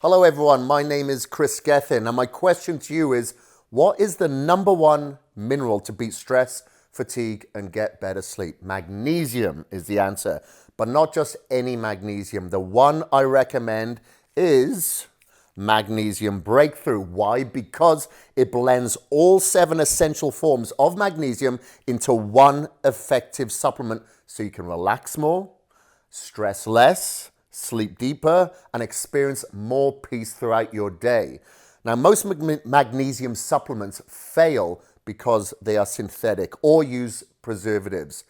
Hello everyone, my name is Kris Gethin and my question to you is, what is the number one mineral to beat stress, fatigue and get better sleep? Magnesium is the answer, but not just any magnesium. The one I recommend is Magnesium Breakthrough. Why? Because it blends all 7 essential forms of magnesium into one effective supplement so you can relax more, stress less, sleep deeper, and experience more peace throughout your day. Now, most magnesium supplements fail because they are synthetic or use preservatives.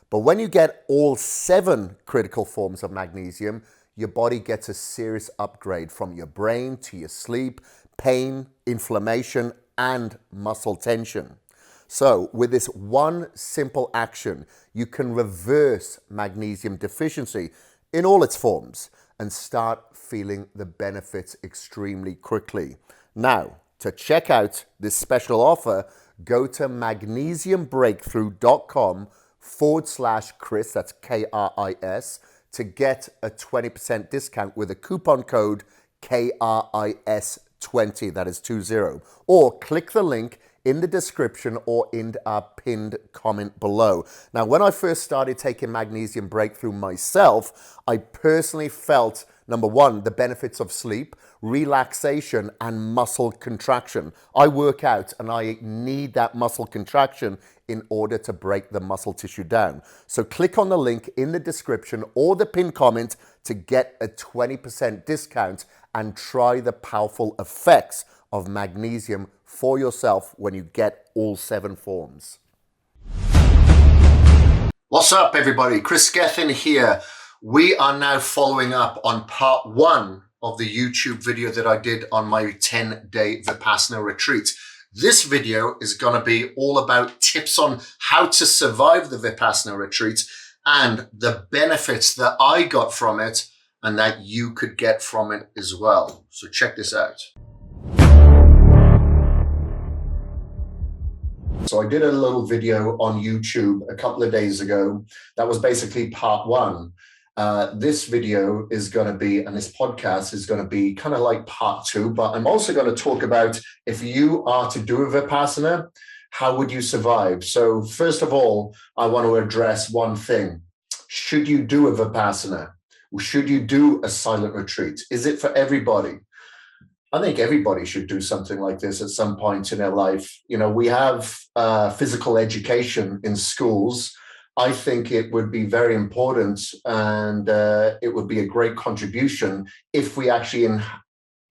But when you get all 7 critical forms of magnesium, your body gets a serious upgrade from your brain to your sleep, pain, inflammation, and muscle tension. So with this one simple action, you can reverse magnesium deficiency in all its forms and start feeling the benefits extremely quickly. Now, to check out this special offer, go to magnesiumbreakthrough.com/Kris, that's Kris, to get a 20% discount with a coupon code KRIS20, that is 20. Or click the link in the description or in our pinned comment below. Now, when I first started taking Magnesium Breakthrough myself, I personally felt, number one, the benefits of sleep, relaxation, and muscle contraction. I work out and I need that muscle contraction in order to break the muscle tissue down. So click on the link in the description or the pinned comment to get a 20% discount and try the powerful effects of magnesium for yourself when you get all 7 forms. What's up, everybody? Kris Gethin here. We are now following up on part 1 of the YouTube video that I did on my 10-day Vipassana retreat. This video is going to be all about tips on how to survive the Vipassana retreat and the benefits that I got from it and that you could get from it as well. So check this out. So I did a little video on YouTube a couple of days ago. That was basically part 1. This video is going to be, and this podcast is going to be kind of like part 2, but I'm also going to talk about if you are to do a Vipassana, how would you survive? So first of all, I want to address one thing. Should you do a Vipassana? Should you do a silent retreat? Is it for everybody? I think everybody should do something like this at some point in their life. You know, we have physical education in schools. I think it would be very important and it would be a great contribution if we actually,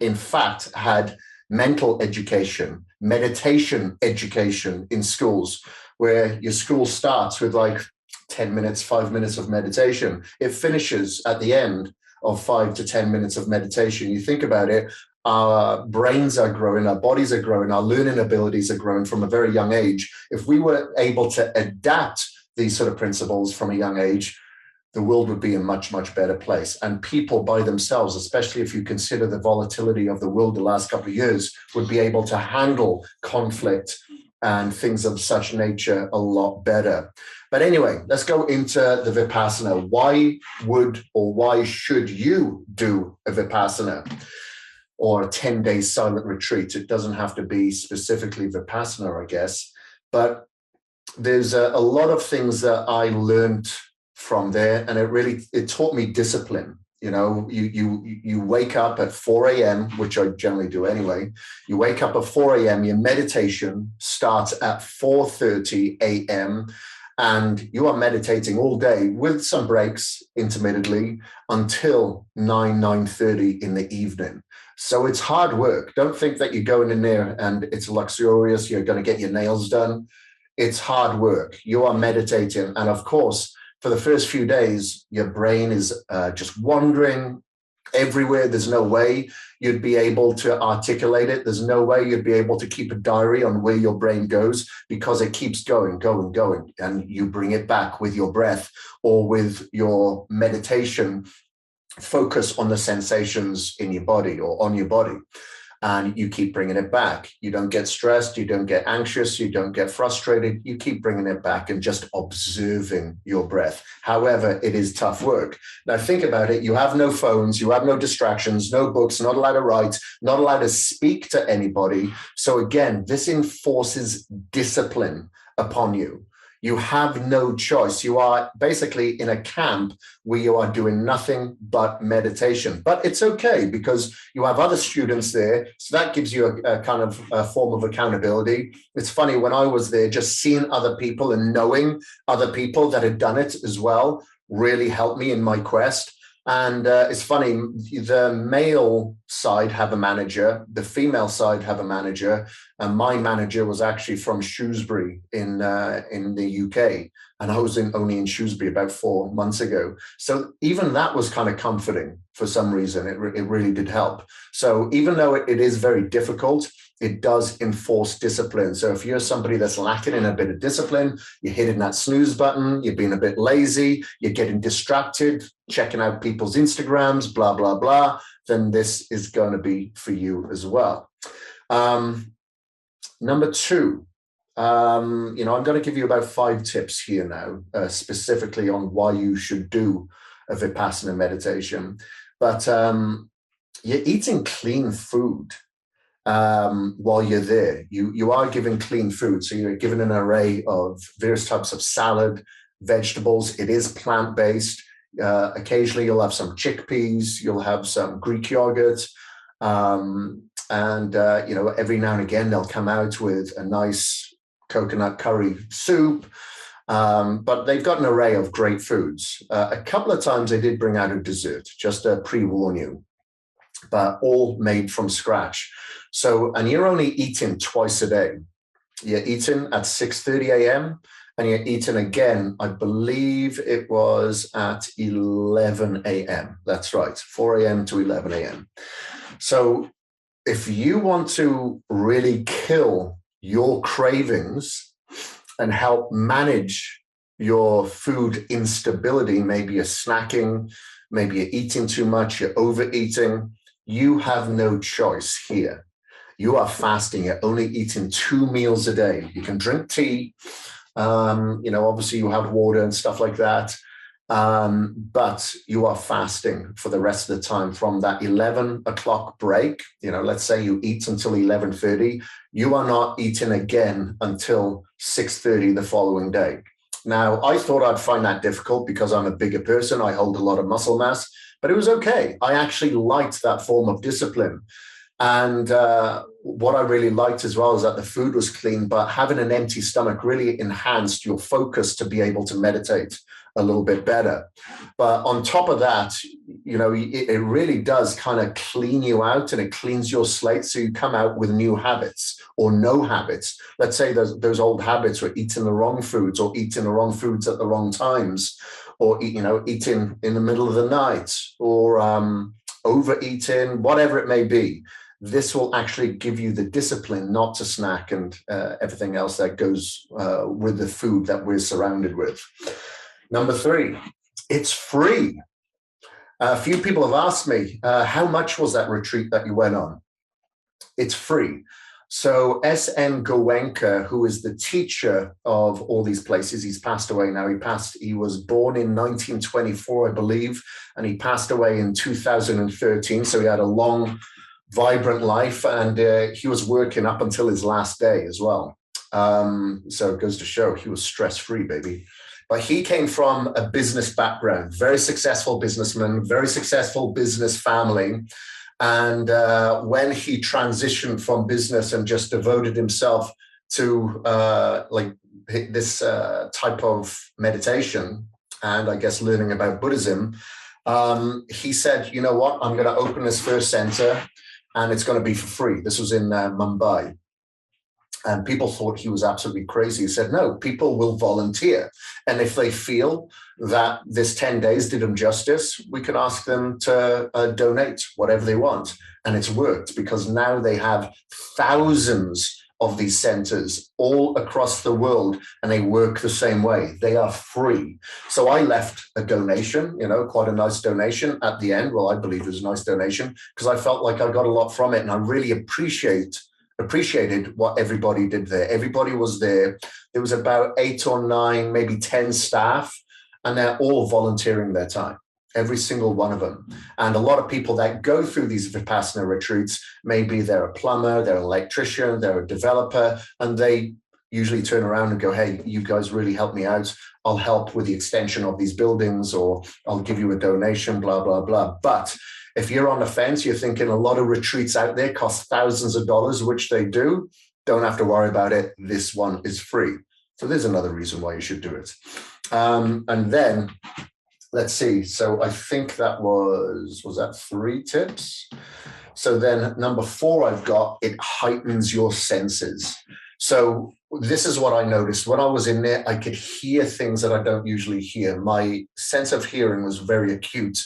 in fact, had mental education, meditation education in schools, where your school starts with like 10 minutes, 5 minutes of meditation. It finishes at the end of 5 to 10 minutes of meditation. You think about it, our brains are growing, our bodies are growing, our learning abilities are growing from a very young age. If we were able to adapt these sort of principles from a young age, the world would be a much, much better place. And people by themselves, especially if you consider the volatility of the world the last couple of years, would be able to handle conflict and things of such nature a lot better. But anyway, let's go into the Vipassana. Why would or why should you do a Vipassana or a 10-day silent retreat? It doesn't have to be specifically Vipassana, I guess, but there's a lot of things that I learned from there, and it taught me discipline. You know, you wake up at 4 a.m., which I generally do anyway. You wake up at 4 a.m., your meditation starts at 4:30 a.m., and you are meditating all day with some breaks intermittently until 9:30 in the evening. So it's hard work. Don't think that you're going in there and it's luxurious, you're going to get your nails done. It's hard work. You are meditating. And of course, for the first few days, your brain is just wandering everywhere. There's no way you'd be able to articulate it. There's no way you'd be able to keep a diary on where your brain goes, because it keeps going. And you bring it back with your breath or with your meditation. Focus on the sensations in your body or on your body. and you keep bringing it back. You don't get stressed, you don't get anxious, you don't get frustrated. You keep bringing it back and just observing your breath. However, it is tough work. Now think about it. You have no phones, you have no distractions, no books, not allowed to write, not allowed to speak to anybody. So again, this enforces discipline upon you. You have no choice. You are basically in a camp where you are doing nothing but meditation. But it's okay because you have other students there. So that gives you a kind of a form of accountability. It's funny, when I was there, just seeing other people and knowing other people that had done it as well really helped me in my quest. And it's funny, the male side have a manager, the female side have a manager, and my manager was actually from Shrewsbury in the UK, and I was only in Shrewsbury about 4 months ago. So even that was kind of comforting for some reason. It really did help. So even though it is very difficult, it does enforce discipline. So if you're somebody that's lacking in a bit of discipline, you're hitting that snooze button, you're being a bit lazy, you're getting distracted, checking out people's Instagrams, blah, blah, blah, then this is going to be for you as well. Number two, I'm going to give you about 5 tips here now, specifically on why you should do a Vipassana meditation. But you're eating clean food. While you're there, you are given clean food. So you're given an array of various types of salad, vegetables. It is plant-based. Occasionally you'll have some chickpeas, you'll have some Greek yogurt. Every now and again, they'll come out with a nice coconut curry soup. But they've got an array of great foods. A couple of times they did bring out a dessert, just to pre-warn you, but all made from scratch. So, and you're only eating twice a day. You're eating at 6:30 a.m. and you're eating again, I believe it was at 11 a.m. That's right, 4 a.m. to 11 a.m. So if you want to really kill your cravings and help manage your food instability, maybe you're snacking, maybe you're eating too much, you're overeating, you have no choice here. You are fasting. You're only eating 2 meals a day. You can drink tea. Obviously you have water and stuff like that. But you are fasting for the rest of the time from that 11 o'clock break. Let's say you eat until 11:30. You are not eating again until 6:30 the following day. Now, I thought I'd find that difficult because I'm a bigger person. I hold a lot of muscle mass, but it was okay. I actually liked that form of discipline. And what I really liked as well is that the food was clean, but having an empty stomach really enhanced your focus to be able to meditate a little bit better. But on top of that, it really does kind of clean you out, and it cleans your slate. So you come out with new habits or no habits. Let's say those old habits were eating the wrong foods or eating the wrong foods at the wrong times, or, eating in the middle of the night, or overeating, whatever it may be. This will actually give you the discipline not to snack and everything else that goes with the food that we're surrounded with. Number 3, it's free. A few people have asked me, how much was that retreat that you went on? It's free. So S.N. Goenka, who is the teacher of all these places, he's passed away now. He was born in 1924, I believe, and he passed away in 2013. So he had a long, vibrant life, and he was working up until his last day as well. So it goes to show he was stress-free, baby. But he came from a business background, very successful businessman, very successful business family. And when he transitioned from business and just devoted himself to this type of meditation, and I guess learning about Buddhism, he said, you know what, I'm going to open this first center, and it's going to be for free. This was in Mumbai. And people thought he was absolutely crazy. He said, no, people will volunteer. And if they feel that this 10 days did them justice, we can ask them to donate whatever they want. And it's worked, because now they have thousands of these centers all across the world, and they work the same way. They are free. So I left a donation, quite a nice donation at the end. Well, I believe it was a nice donation because I felt like I got a lot from it, and I really appreciated what everybody did there. Everybody was there. There was about 8 or 9, maybe 10 staff, and they're all volunteering their time. Every single one of them. And a lot of people that go through these Vipassana retreats, maybe they're a plumber, they're an electrician, they're a developer, and they usually turn around and go, hey, you guys really helped me out. I'll help with the extension of these buildings, or I'll give you a donation, blah, blah, blah. But if you're on the fence, you're thinking a lot of retreats out there cost thousands of dollars, which they do, don't have to worry about it. This one is free. So there's another reason why you should do it. And then, let's see. So I think that was that 3 tips? So then number 4 I've got, it heightens your senses. So this is what I noticed. When I was in there, I could hear things that I don't usually hear. My sense of hearing was very acute,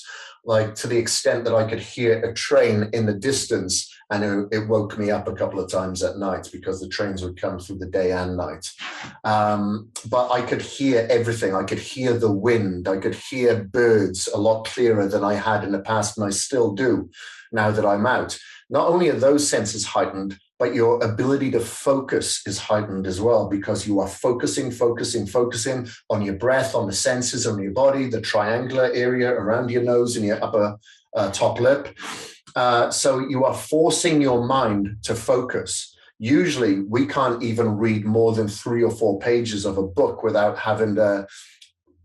like to the extent that I could hear a train in the distance, and it woke me up a couple of times at night because the trains would come through the day and night. But I could hear everything. I could hear the wind. I could hear birds a lot clearer than I had in the past, and I still do now that I'm out. Not only are those senses heightened, but your ability to focus is heightened as well, because you are focusing on your breath, on the senses, on your body, the triangular area around your nose and your upper top lip. So you are forcing your mind to focus. Usually we can't even read more than 3 or 4 pages of a book without having to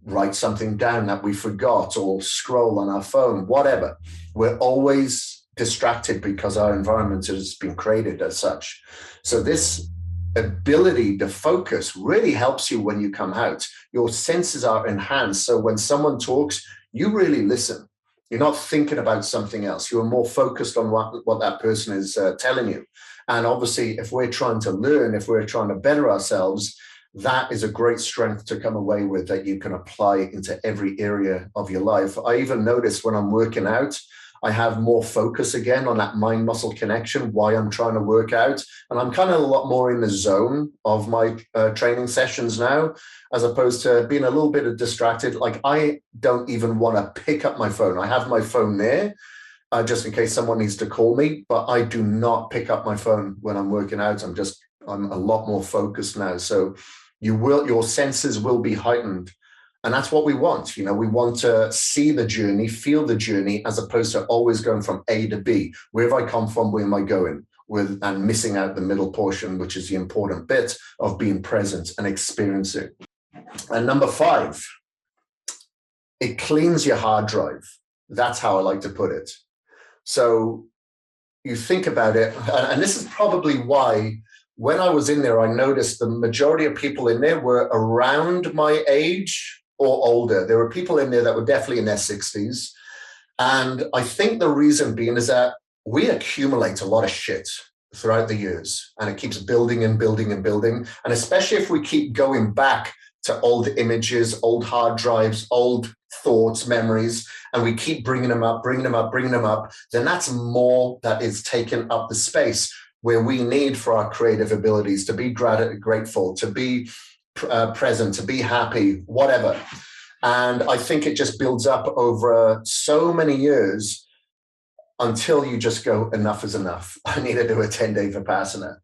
write something down that we forgot, or scroll on our phone, whatever. We're always distracted because our environment has been created as such. So this ability to focus really helps you when you come out. Your senses are enhanced. So when someone talks, you really listen. You're not thinking about something else. You're more focused on what that person is telling you. And obviously, if we're trying to learn, if we're trying to better ourselves, that is a great strength to come away with that you can apply into every area of your life. I even notice when I'm working out, I have more focus again on that mind-muscle connection, why I'm trying to work out. And I'm kind of a lot more in the zone of my training sessions now, as opposed to being a little bit distracted. Like, I don't even want to pick up my phone. I have my phone there just in case someone needs to call me, but I do not pick up my phone when I'm working out. I'm a lot more focused now. So your senses will be heightened. And that's what we want. We want to see the journey, feel the journey, as opposed to always going from A to B. Where have I come from? Where am I going? And missing out the middle portion, which is the important bit of being present and experiencing. And number 5, it cleans your hard drive. That's how I like to put it. So you think about it, and this is probably why when I was in there, I noticed the majority of people in there were around my age or older. There were people in there that were definitely in their 60s. And I think the reason being is that we accumulate a lot of shit throughout the years, and it keeps building and building and building. And especially if we keep going back to old images, old hard drives, old thoughts, memories, and we keep bringing them up, then that's more that is taking up the space where we need for our creative abilities, to be grateful, to be present, to be happy, whatever. And I think it just builds up over so many years until you just go, enough is enough. I need to do a 10-day Vipassana.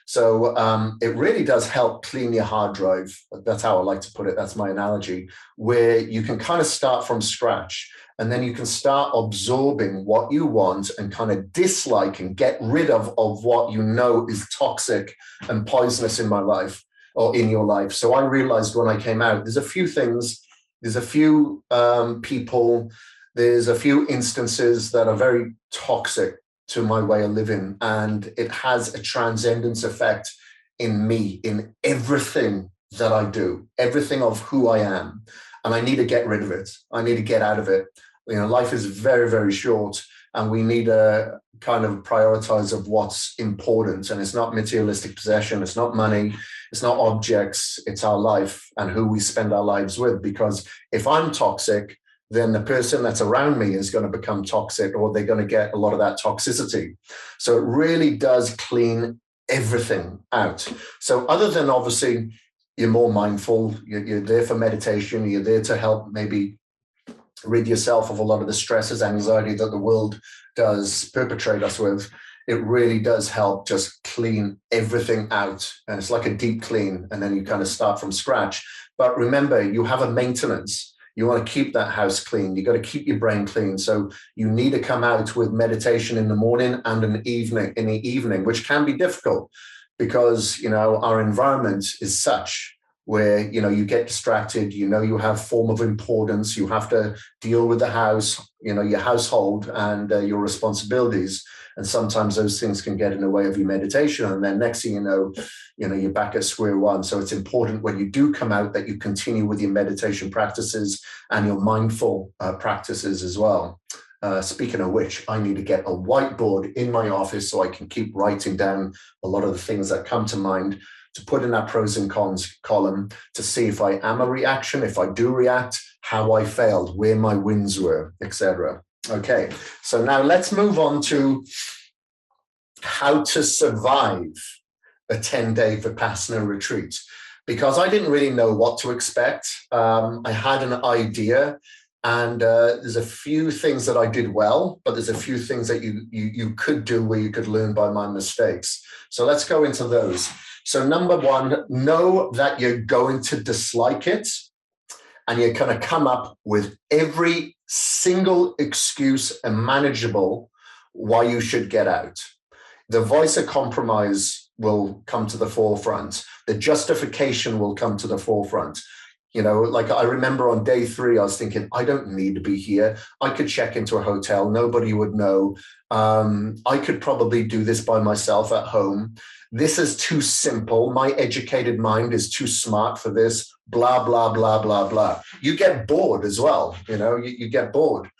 So it really does help clean your hard drive. That's how I like to put it. That's my analogy, where you can kind of start from scratch, and then you can start absorbing what you want and kind of dislike and get rid of what you know is toxic and poisonous in my life or in your life. So I realized when I came out, there's a few things, there's a few people, there's a few instances that are very toxic to my way of living. And it has a transcendence effect in me, in everything that I do, everything of who I am. And I need to get rid of it. I need to get out of it. Life is very, very short, and we need to kind of prioritize of what's important. And it's not materialistic possession. It's not money. It's not objects. It's our life and who we spend our lives with. Because if I'm toxic, then the person that's around me is going to become toxic, or they're going to get a lot of that toxicity. So it really does clean everything out. So other than obviously you're more mindful, you're there for meditation, you're there to help maybe rid yourself of a lot of the stresses, anxiety that the world does perpetrate us with. It really does help just clean everything out. And it's like a deep clean. And then you kind of start from scratch. But remember, you have a maintenance. You want to keep that house clean. You got to keep your brain clean. So you need to come out with meditation in the morning and in the evening, which can be difficult because, our environment is such where, you get distracted, you have form of importance, you have to deal with the house, your household and your responsibilities. And sometimes those things can get in the way of your meditation. And then next thing you know, you're back at square one. So it's important when you do come out that you continue with your meditation practices and your mindful practices as well. Speaking of which, I need to get a whiteboard in my office so I can keep writing down a lot of the things that come to mind, to put in that pros and cons column to see if I am a reaction, if I do react, how I failed, where my wins were, etc. Okay, so now let's move on to how to survive a 10-day Vipassana retreat, because I didn't really know what to expect. I had an idea, and there's a few things that I did well, but there's a few things that you could do where you could learn by my mistakes. So let's go into those. So number one, know that you're going to dislike it, and you're going to come up with every single excuse imaginable why you should get out. The voice of compromise will come to the forefront. The justification will come to the forefront. Like I remember on day 3, I was thinking, I don't need to be here. I could check into a hotel. Nobody would know. I could probably do this by myself at home. This is too simple. My educated mind is too smart for this. Blah, blah, blah, blah, blah. You get bored as well. You get bored.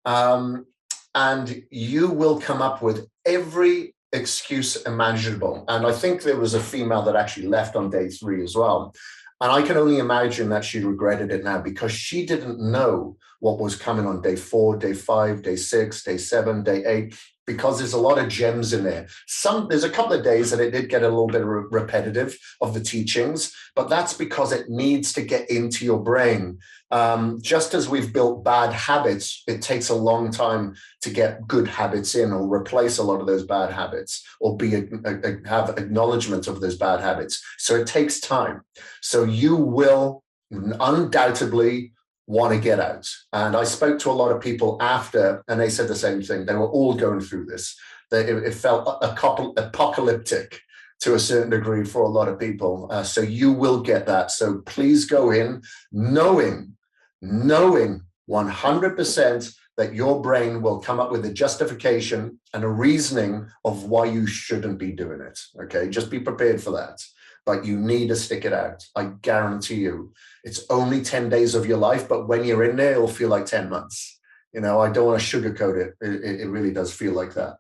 And you will come up with every excuse imaginable. And I think there was a female that actually left on day 3 as well. And I can only imagine that she regretted it now, because she didn't know what was coming on day 4, day 5, day 6, day 7, day 8, because there's a lot of gems in there. There's a couple of days that it did get a little bit repetitive of the teachings, but that's because it needs to get into your brain. Just as we've built bad habits, it takes a long time to get good habits in, or replace a lot of those bad habits, or have acknowledgement of those bad habits. So it takes time. So you will undoubtedly want to get out. And I spoke to a lot of people after, and they said the same thing. They were all going through this. It felt apocalyptic to a certain degree for a lot of people. So you will get that. So please go in knowing 100% that your brain will come up with a justification and a reasoning of why you shouldn't be doing it. Okay, just be prepared for that. But you need to stick it out. I guarantee you. It's only 10 days of your life, but when you're in there, it'll feel like 10 months. I don't want to sugarcoat it. It really does feel like that.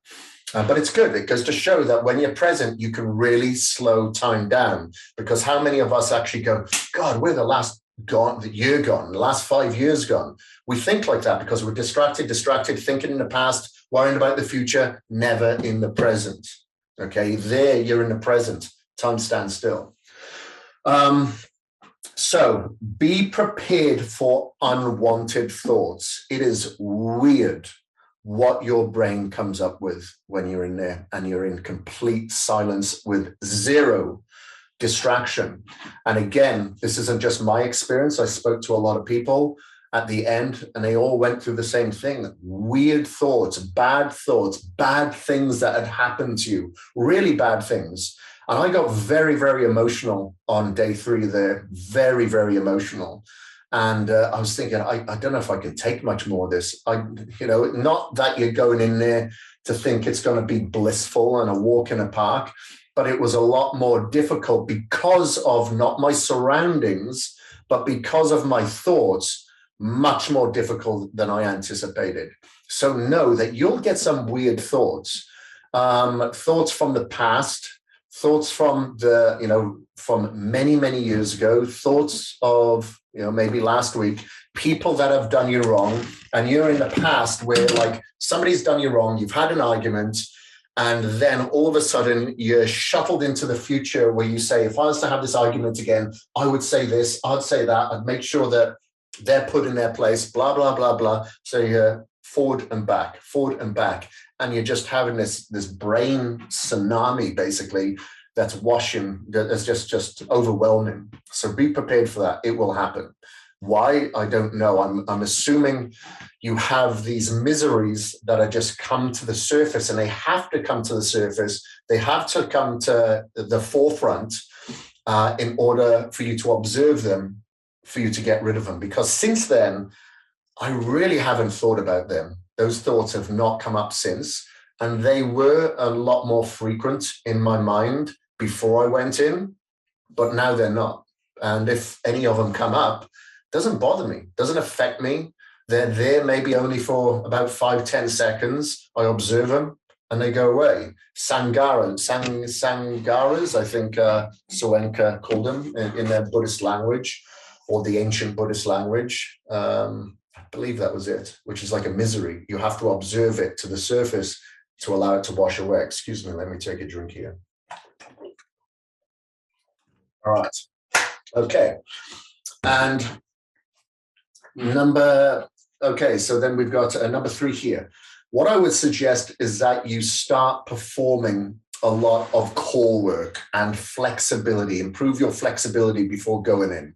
But it's good. It goes to show that when you're present, you can really slow time down. Because how many of us actually go, God, we're the year gone, the last 5 years gone. We think like that because we're distracted, thinking in the past, worrying about the future, never in the present. Okay, there you're in the present. Time stands still. So be prepared for unwanted thoughts. It is weird what your brain comes up with when you're in there and you're in complete silence with zero distraction. And again, this isn't just my experience. I spoke to a lot of people at the end, and they all went through the same thing. Weird thoughts, bad things that had happened to you, really bad things. And I got very, very emotional on day 3 there, very, very emotional. And I was thinking, I don't know if I can take much more of this. Not that you're going in there to think it's going to be blissful and a walk in a park, but it was a lot more difficult because of not my surroundings, but because of my thoughts, much more difficult than I anticipated. So know that you'll get some weird thoughts, thoughts from the past, thoughts from from many, many years ago, thoughts of, maybe last week, people that have done you wrong, and you're in the past where like somebody's done you wrong, you've had an argument, And then all of a sudden you're shuttled into the future where you say, if I was to have this argument again, I would say this, I'd say that, I'd make sure that they're put in their place, blah, blah, blah, blah. So you're forward and back, and you're just having this brain tsunami, basically, that's washing, that's just overwhelming. So be prepared for that. It will happen. Why? I don't know. I'm assuming you have these miseries that are just come to the surface, and they have to come to the surface. They have to come to the forefront in order for you to observe them, for you to get rid of them. Because since then, I really haven't thought about them. Those thoughts have not come up since, and they were a lot more frequent in my mind before I went in, but now they're not. And if any of them come up, it doesn't bother me, doesn't affect me. They're there maybe only for about 5-10 seconds. I observe them and they go away. Sangaras, I think Soenka called them in their Buddhist language, or the ancient Buddhist language. I believe that was it, which is like a misery. You have to observe it to the surface to allow it to wash away. Excuse me, let me take a drink here. All right. Okay. And so then we've got number 3 here. What I would suggest is that you start performing a lot of core work and flexibility. Improve your flexibility before going in.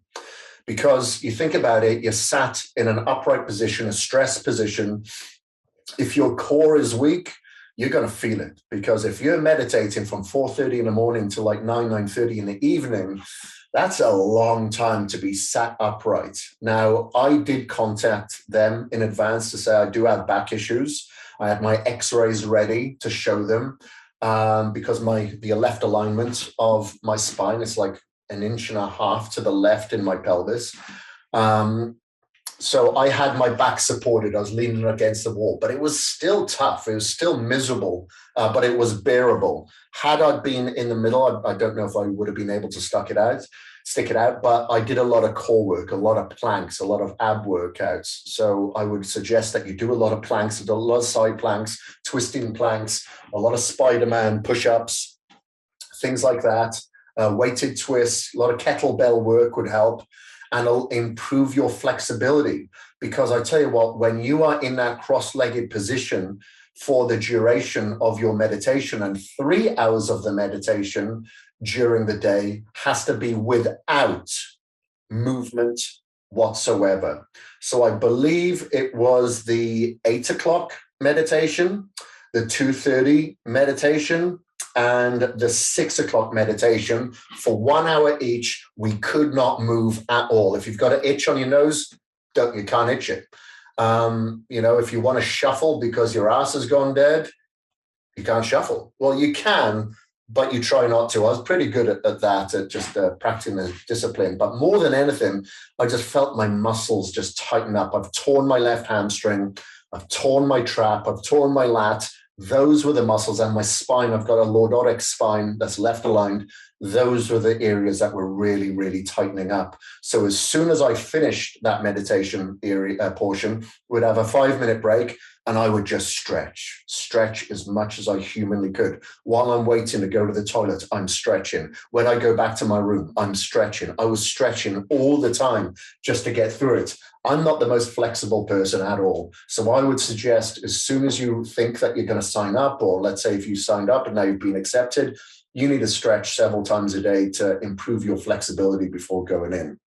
Because you think about it, you're sat in an upright position, a stress position. If your core is weak, you're going to feel it. Because if you're meditating from 4:30 in the morning to like 9:30 in the evening, that's a long time to be sat upright. Now, I did contact them in advance to say I do have back issues. I had my x-rays ready to show them because the left alignment of my spine is like 1.5 inches to the left in my pelvis. So I had my back supported. I was leaning against the wall, but it was still tough. It was still miserable, but it was bearable. Had I been in the middle, I don't know if I would have been able to stick it out, but I did a lot of core work, a lot of planks, a lot of ab workouts. So I would suggest that you do a lot of planks, a lot of side planks, twisting planks, a lot of Spider-Man push-ups, things like that. Weighted twists, a lot of kettlebell work would help, and it'll improve your flexibility. Because I tell you what, when you are in that cross-legged position for the duration of your meditation, and 3 hours of the meditation during the day has to be without movement whatsoever. So I believe it was the 8 o'clock meditation, the 2:30 meditation, and the 6 o'clock meditation for 1 hour each. We could not move at all. If you've got an itch on your nose, you can't itch it. If you want to shuffle because your ass has gone dead, you can't shuffle. Well, you can, but you try not to. I was pretty good at that, at just practicing the discipline. But more than anything, I just felt my muscles just tighten up. I've torn my left hamstring. I've torn my trap. I've torn my lat. Those were the muscles, and my spine. I've got a lordotic spine that's left aligned. Those were the areas that were really, really tightening up. So as soon as I finished that meditation portion, we'd have a 5-minute break, and I would just stretch as much as I humanly could. While I'm waiting to go to the toilet, I'm stretching. When I go back to my room, I'm stretching. I was stretching all the time just to get through it. I'm not the most flexible person at all. So I would suggest, as soon as you think that you're going to sign up, or let's say if you signed up and now you've been accepted, you need to stretch several times a day to improve your flexibility before going in.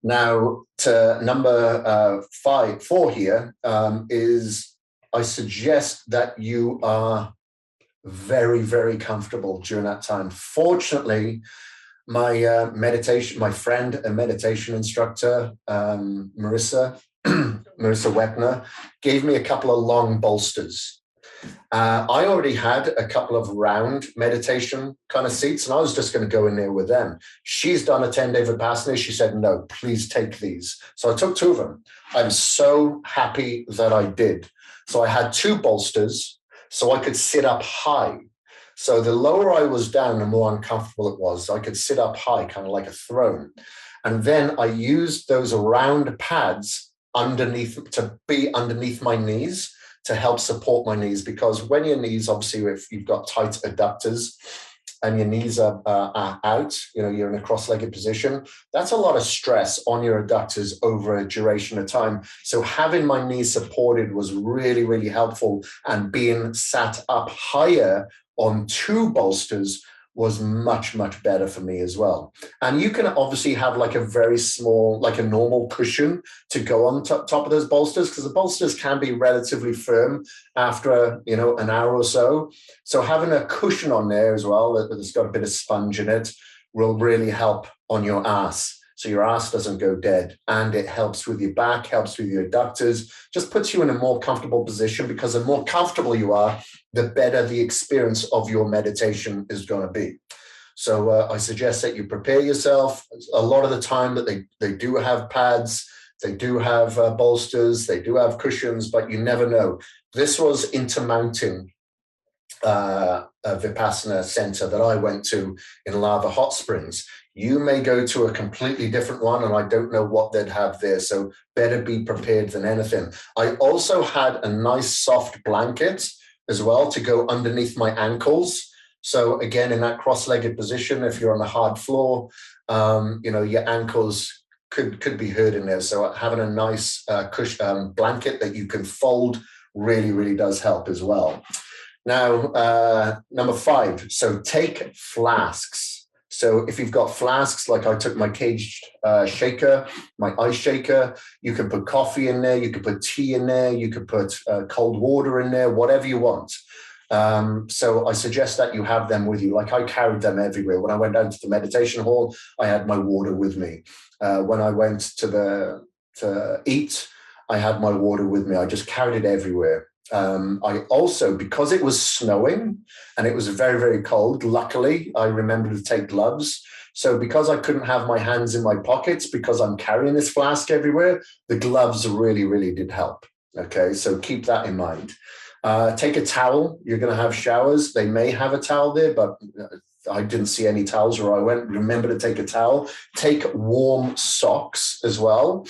Now, to number 4 here is I suggest that you are very, very comfortable during that time. Fortunately, my friend and meditation instructor, Marissa Wepner, gave me a couple of long bolsters. I already had a couple of round meditation kind of seats, and I was just going to go in there with them. She's done a 10-day Vipassana. She said, no, please take these. So I took 2 of them. I'm so happy that I did. So I had 2 bolsters so I could sit up high. So the lower I was down, the more uncomfortable it was. I could sit up high, kind of like a throne. And then I used those round pads to be underneath my knees to help support my knees, because when your knees, obviously, if you've got tight adductors and your knees are out, you're in a cross-legged position, that's a lot of stress on your adductors over a duration of time. So having my knees supported was really, really helpful, and being sat up higher on two bolsters was much, much better for me as well. And you can obviously have like a very small, like a normal cushion to go on top of those bolsters, because the bolsters can be relatively firm after, an hour or so. So having a cushion on there as well, that's got a bit of sponge in it, will really help on your ass. So your ass doesn't go dead, and it helps with your back, helps with your adductors, just puts you in a more comfortable position, because the more comfortable you are, the better the experience of your meditation is going to be. So I suggest that you prepare yourself. A lot of the time that they do have pads, they do have bolsters, they do have cushions, but you never know. This was Intermountain a Vipassana center that I went to in Lava Hot Springs. You may go to a completely different one, and I don't know what they'd have there. So better be prepared than anything. I also had a nice soft blanket as well to go underneath my ankles. So again, in that cross-legged position, if you're on a hard floor, your ankles could be hurt in there. So having a nice blanket that you can fold really, really does help as well. Now, number 5, so take flasks. So if you've got flasks, like I took my caged shaker, my ice shaker, you can put coffee in there, you could put tea in there, you could put cold water in there, whatever you want. So I suggest that you have them with you. Like I carried them everywhere. When I went down to the meditation hall, I had my water with me. When I went to eat, I had my water with me. I just carried it everywhere. I also, because it was snowing and it was very, very cold, luckily, I remembered to take gloves. So because I couldn't have my hands in my pockets because I'm carrying this flask everywhere, the gloves really, really did help. Okay, so keep that in mind. Take a towel. You're going to have showers. They may have a towel there, but I didn't see any towels where I went. Remember to take a towel. Take warm socks as well.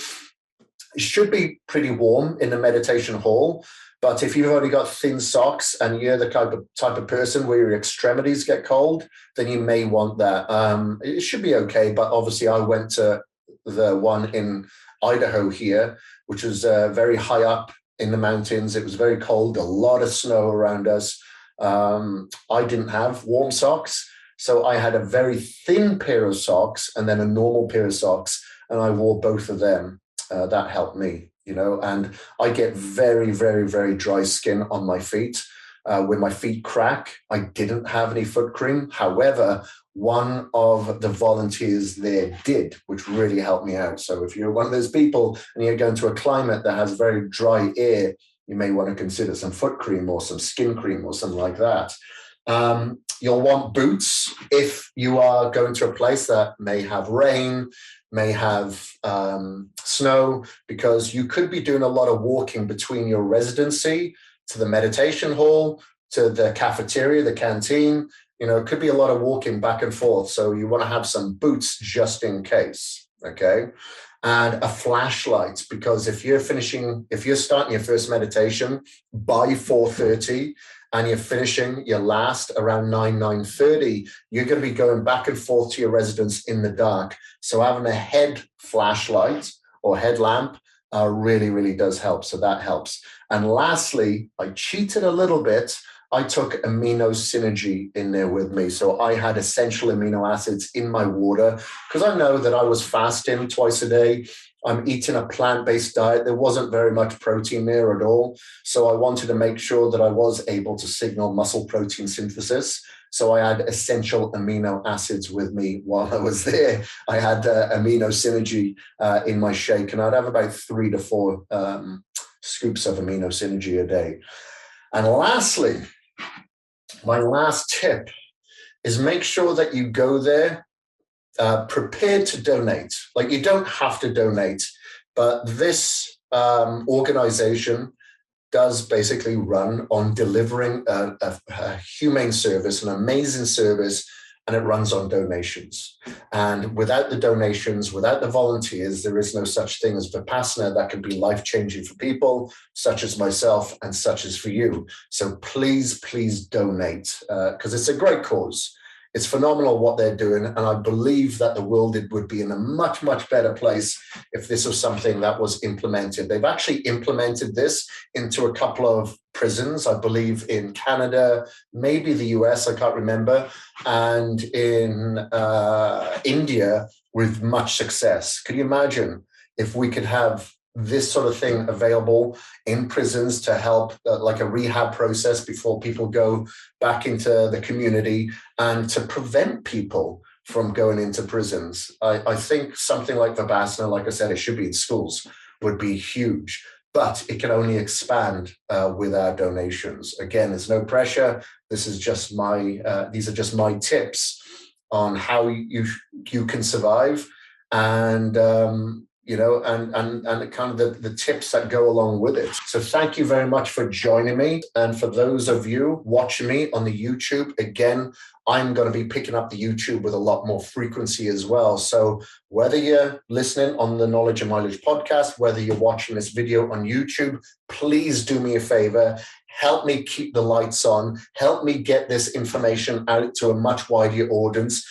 It should be pretty warm in the meditation hall. But if you've only got thin socks and you're the type of person where your extremities get cold, then you may want that. It should be okay. But obviously, I went to the one in Idaho here, which was very high up in the mountains. It was very cold, a lot of snow around us. I didn't have warm socks. So I had a very thin pair of socks and then a normal pair of socks. And I wore both of them. That helped me. And I get very, very, very dry skin on my feet. When my feet crack, I didn't have any foot cream. However, one of the volunteers there did, which really helped me out. So if you're one of those people and you're going to a climate that has very dry air, you may want to consider some foot cream or some skin cream or something like that. You'll want boots if you are going to a place that may have rain, may have snow, because you could be doing a lot of walking between your residency to the meditation hall, to the cafeteria, the canteen. It could be a lot of walking back and forth. So you want to have some boots just in case, okay? And a flashlight, because if you're starting your first meditation by 4:30 and you're finishing your last around 9:30, you're going to be going back and forth to your residence in the dark. So having a head flashlight or headlamp really, really does help. So that helps. And lastly, I cheated a little bit. I took amino synergy in there with me. So I had essential amino acids in my water because I know that I was fasting twice a day. I'm eating a plant-based diet. There wasn't very much protein there at all. So I wanted to make sure that I was able to signal muscle protein synthesis. So I had essential amino acids with me while I was there. I had amino synergy in my shake, and I'd have about 3 to 4 scoops of amino synergy a day. And lastly, my last tip is make sure that you go there prepared to donate. Like, you don't have to donate, but this organization does basically run on delivering a humane service, an amazing service and it runs on donations. And without the donations, without the volunteers, there is no such thing as Vipassana that can be life-changing for people, such as myself and such as for you. So please, please donate, because it's a great cause. It's phenomenal what they're doing, and I believe that the world would be in a much, much better place if this was something that was implemented. They've actually implemented this into a couple of prisons, I believe in Canada, maybe the US, I can't remember, and in India with much success. Can you imagine if we could have this sort of thing available in prisons to help like a rehab process before people go back into the community and to prevent people from going into prisons? I think something like Vipassana, like I said, it should be in schools, would be huge, but it can only expand with our donations. Again, there's no pressure. This is just these are just my tips on how you can survive, and and kind of the tips that go along with it. So thank you very much for joining me. And for those of you watching me on the YouTube, again, I'm going to be picking up the YouTube with a lot more frequency as well. So whether you're listening on the Knowledge and Mileage podcast, whether you're watching this video on YouTube, please do me a favor. Help me keep the lights on. Help me get this information out to a much wider audience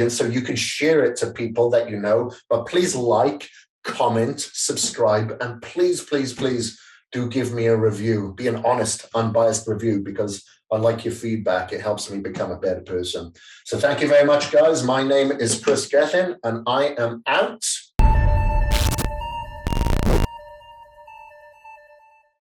so you can share it to people that you know. But please like, comment, subscribe, and please, please, please do give me a review. Be an honest, unbiased review, because I like your feedback. It helps me become a better person. So thank you very much, guys. My name is Kris Gethin, and I am out.